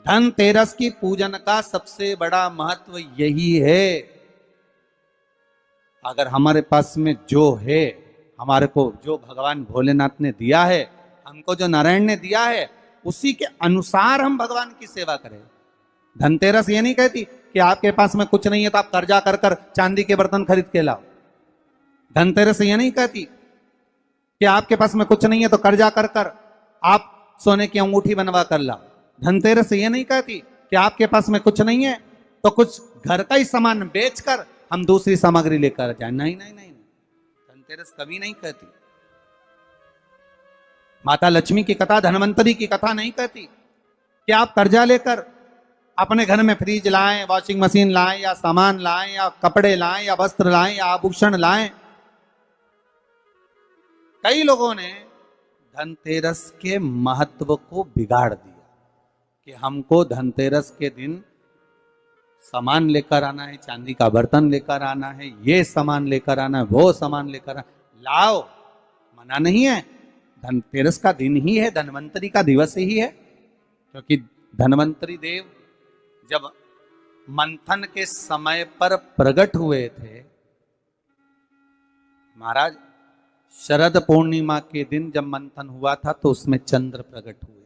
धनतेरस की पूजन का सबसे बड़ा महत्व यही है। अगर हमारे पास में जो है, हमारे को जो भगवान भोलेनाथ ने दिया है, हमको जो नारायण ने दिया है, उसी के अनुसार हम भगवान की सेवा करें। धनतेरस ये नहीं कहती कि आपके पास में कुछ नहीं है तो आप कर्जा कर कर चांदी के बर्तन खरीद के लाओ। धनतेरस ये नहीं कहती कि आपके पास में कुछ नहीं है तो कर्जा कर कर आप सोने की अंगूठी बनवा कर लाओ। धनतेरस ये नहीं कहती कि आपके पास में कुछ नहीं है तो कुछ घर का ही सामान बेचकर हम दूसरी सामग्री लेकर जाए। नहीं नहीं नहीं, धनतेरस कभी नहीं कहती। माता लक्ष्मी की कथा, धनवंतरी की कथा नहीं कहती कि आप कर्जा लेकर अपने घर में फ्रिज लाएं, वॉशिंग मशीन लाएं, या सामान लाएं, या कपड़े लाएं, या वस्त्र लाएं, या आभूषण लाएं। कई लोगों ने धनतेरस के महत्व को बिगाड़ दिया कि हमको धनतेरस के दिन सामान लेकर आना है, चांदी का बर्तन लेकर आना है, ये सामान लेकर आना है, वो सामान लेकर आना। लाओ, मना नहीं है। धनतेरस का दिन ही है, धनवंतरी का दिवस ही है। क्योंकि धनवंतरी देव जब मंथन के समय पर प्रकट हुए थे, महाराज शरद पूर्णिमा के दिन जब मंथन हुआ था तो उसमें चंद्र प्रकट हुए थे।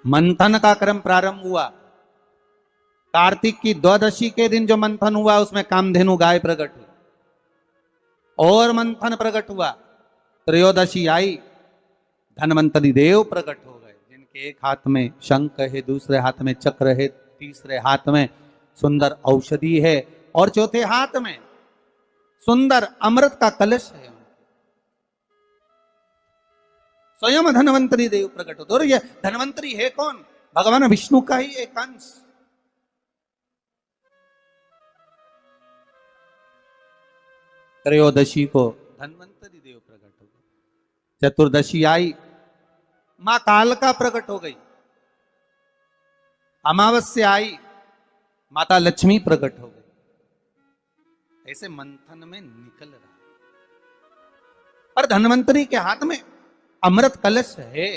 मंथन का क्रम प्रारंभ हुआ, कार्तिक की द्वादशी के दिन जो मंथन हुआ उसमें कामधेनु गाय प्रकट हुई, और मंथन प्रकट हुआ। त्रयोदशी आई, धनवंतरी देव प्रकट हो गए, जिनके एक हाथ में शंख है, दूसरे हाथ में चक्र है, तीसरे हाथ में सुंदर औषधि है, और चौथे हाथ में सुंदर अमृत का कलश है। स्वयं धनवंतरी देव प्रकट होते। और ये धनवंतरी है कौन? भगवान विष्णु का ही एक अंश। त्रयोदशी को धनवंतरी देव प्रकट हो गए। चतुर्दशी आई, मां कालका प्रकट हो गई। अमावस्या आई, माता लक्ष्मी प्रकट हो गई। ऐसे मंथन में निकल रहा, पर धनवंतरी के हाथ में अमृत कलश है।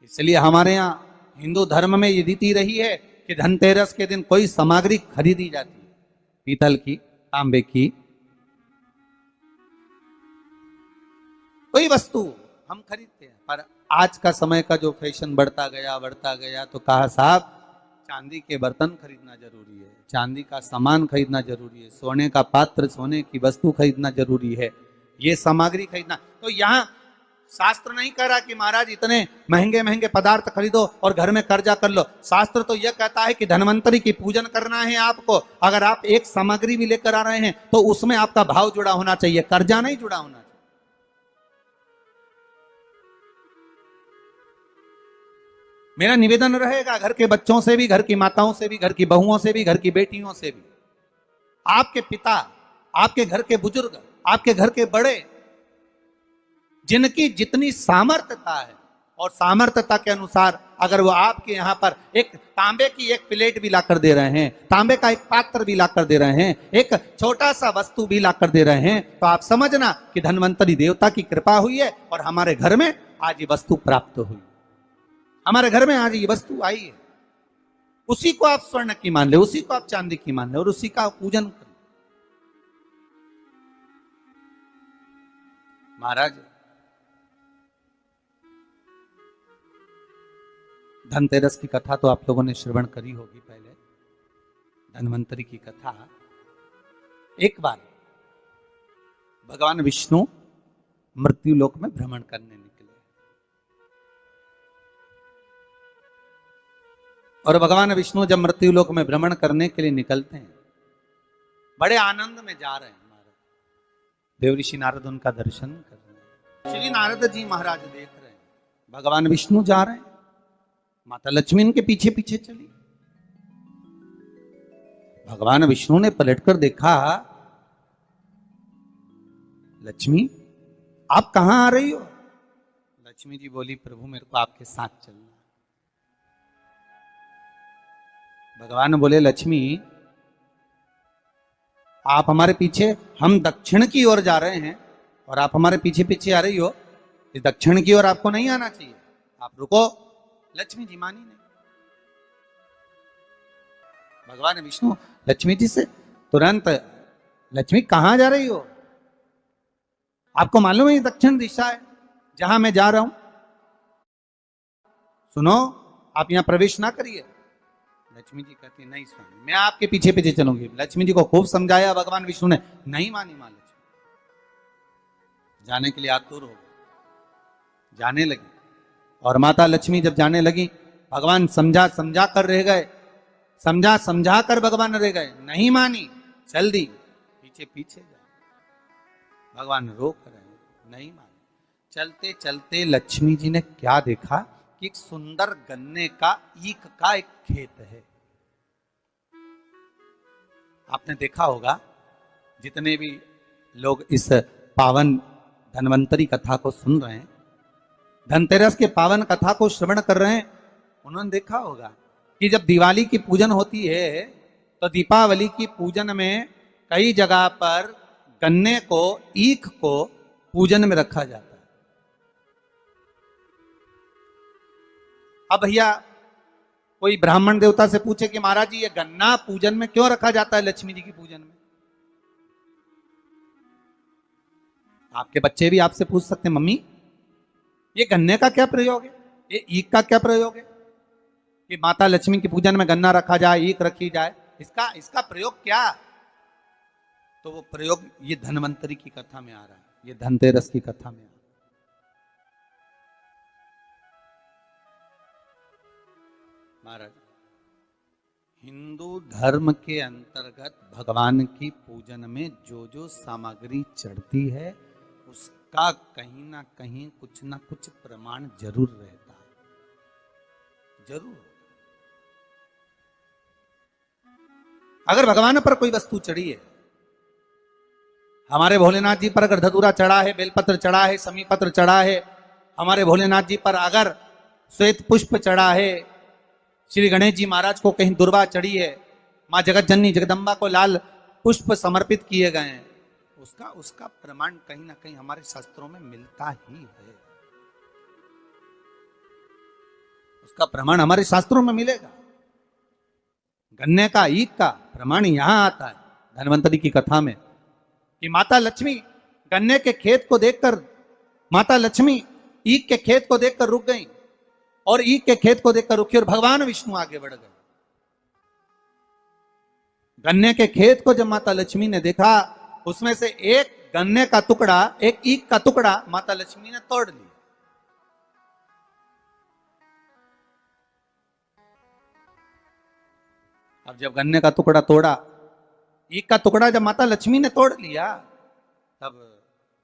इसलिए हमारे यहां हिंदू धर्म में ये रीति रही है कि धनतेरस के दिन कोई सामग्री खरीदी जाती है, पीतल की, तांबे की, कोई वस्तु हम खरीदते हैं। पर आज का समय का जो फैशन बढ़ता गया तो कहा साहब चांदी के बर्तन खरीदना जरूरी है, चांदी का सामान खरीदना जरूरी है, सोने का पात्र, सोने की वस्तु खरीदना जरूरी है, ये सामग्री खरीदना। तो यहाँ शास्त्र नहीं कह रहा कि महाराज इतने महंगे महंगे पदार्थ खरीदो और घर में कर्जा कर लो। शास्त्र तो यह कहता है कि धनवंतरी की पूजन करना है आपको। अगर आप एक सामग्री भी लेकर आ रहे हैं तो उसमें आपका भाव जुड़ा होना चाहिए, कर्जा नहीं जुड़ा होना चाहिए। मेरा निवेदन रहेगा घर के बच्चों से भी, घर की माताओं से भी, घर की बहुओं से भी, घर की बेटियों से भी, आपके पिता, आपके घर के बुजुर्ग, आपके घर के बड़े, जिनकी जितनी सामर्थ्यता है और सामर्थ्यता के अनुसार अगर वो आपके यहाँ पर एक तांबे की एक प्लेट भी लाकर दे रहे हैं, तांबे का एक पात्र भी लाकर दे रहे हैं, एक छोटा सा वस्तु भी लाकर दे रहे हैं, तो आप समझना कि धनवंतरी देवता की कृपा हुई है और हमारे घर में आज ये वस्तु प्राप्त हुई, हमारे घर में आज ये वस्तु आई है। उसी को आप स्वर्ण की मान ले, उसी को आप चांदी की मान ले और उसी का पूजन करें। महाराज धनतेरस की कथा तो आप लोगों ने श्रवण करी होगी पहले। धनवंतरी की कथा, एक बार भगवान विष्णु मृत्यु लोक में भ्रमण करने निकले और भगवान विष्णु जब मृत्यु लोक में भ्रमण करने के लिए निकलते हैं, बड़े आनंद में जा रहे हैं। देवऋषि नारद उनका दर्शन कर रहे हैं। श्री नारद जी महाराज देख रहे हैं भगवान विष्णु जा रहे हैं, माता लक्ष्मी इनके पीछे पीछे चली। भगवान विष्णु ने पलटकर देखा, लक्ष्मी आप कहां आ रही हो? लक्ष्मी जी बोली, प्रभु मेरे को आपके साथ चलना। भगवान बोले, लक्ष्मी आप हमारे पीछे, हम दक्षिण की ओर जा रहे हैं और आप हमारे पीछे पीछे आ रही हो, इस दक्षिण की ओर आपको नहीं आना चाहिए, आप रुको, लक्ष्मी जी मानी नहीं। भगवान विष्णु लक्ष्मी जी से तुरंत, लक्ष्मी कहां जा रही हो? आपको मालूम है ये दक्षिण दिशा है जहां मैं जा रहा हूं। सुनो, आप यहां प्रवेश ना करिए। लक्ष्मी जी कहती नहीं स्वामी, मैं आपके पीछे पीछे चलूंगी। लक्ष्मी जी को खूब समझाया भगवान विष्णु ने, नहीं मानी मां लक्ष्मी। जाने के लिए आतुर हो गई, जाने लगी। और माता लक्ष्मी जब जाने लगी, भगवान समझा समझा कर रह गए, समझा समझा कर भगवान रह गए, नहीं मानी, चल दी, पीछे पीछे जा। भगवान रोक रहे, नहीं मानी। चलते चलते लक्ष्मी जी ने क्या देखा कि एक सुंदर गन्ने का ईख का एक खेत है। आपने देखा होगा, जितने भी लोग इस पावन धन्वंतरी कथा को सुन रहे हैं, धनतेरस के पावन कथा को श्रवण कर रहे हैं, उन्होंने देखा होगा कि जब दिवाली की पूजन होती है तो दीपावली की पूजन में कई जगह पर गन्ने को, ईख को पूजन में रखा जाता है। अब भैया कोई ब्राह्मण देवता से पूछे कि महाराज जी ये गन्ना पूजन में क्यों रखा जाता है, लक्ष्मी जी की पूजन में? आपके बच्चे भी आपसे पूछ सकते हैं, मम्मी ये गन्ने का क्या प्रयोग है, ये ईख का क्या प्रयोग है कि माता लक्ष्मी की पूजन में गन्ना रखा जाए, ईख रखी जाए, इसका प्रयोग क्या? तो वो प्रयोग ये धन्वंतरी की कथा में आ रहा है, ये धनतेरस की कथा में आ रहा है। महाराज, हिंदू धर्म के अंतर्गत भगवान की पूजन में जो जो सामग्री चढ़ती है उसका कहीं ना कहीं कुछ ना कुछ प्रमाण जरूर रहता है, जरूर। अगर भगवान पर कोई वस्तु चढ़ी है, हमारे भोलेनाथ जी पर अगर धतूरा चढ़ा है, बेलपत्र चढ़ा है, समीपत्र चढ़ा है, हमारे भोलेनाथ जी पर अगर श्वेत पुष्प चढ़ा है, श्री गणेश जी महाराज को कहीं दुर्वा चढ़ी है, मां जगत जननी जगदम्बा को लाल पुष्प समर्पित किए गए हैं, उसका प्रमाण कहीं ना कहीं हमारे शास्त्रों में मिलता ही है। उसका प्रमाण हमारे शास्त्रों में मिलेगा। गन्ने का, ईख का प्रमाण यहां आता है धन्वंतरी की कथा में कि माता लक्ष्मी गन्ने के खेत को देखकर, माता लक्ष्मी ईख के खेत को देखकर रुक गई और ईख के खेत को देखकर रुकी और भगवान विष्णु आगे बढ़ गए। गन्ने के खेत को जब माता लक्ष्मी ने देखा, उसमें से एक गन्ने का टुकड़ा, एक ईख का टुकड़ा माता लक्ष्मी ने तोड़ लिया। अब जब गन्ने का टुकड़ा तोड़ा, ईख का टुकड़ा जब माता लक्ष्मी ने तोड़ लिया, तब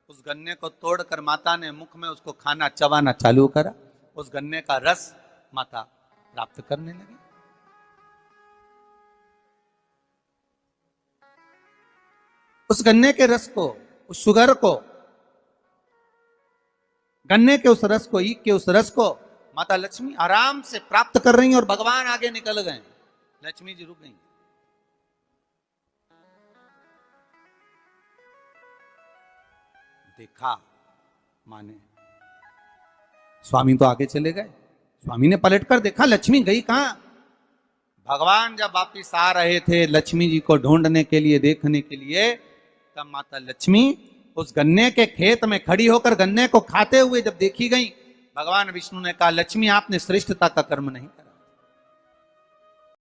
उस गन्ने को तोड़कर माता ने मुख में उसको खाना, चबाना चालू करा। उस गन्ने का रस माता प्राप्त करने लगी। उस गन्ने के रस को, उस शुगर को, गन्ने के उस रस को, ईख के उस रस को माता लक्ष्मी आराम से प्राप्त कर रही हैं और भगवान आगे निकल गए। लक्ष्मी जी रुक गई। देखा माने, स्वामी तो आगे चले गए। स्वामी ने पलटकर देखा, लक्ष्मी गई कहां? भगवान जब वापिस आ रहे थे लक्ष्मी जी को ढूंढने के लिए, देखने के लिए, तब माता लक्ष्मी उस गन्ने के खेत में खड़ी होकर गन्ने को खाते हुए जब देखी गई, भगवान विष्णु ने कहा, लक्ष्मी आपने श्रेष्ठता का कर्म नहीं करा।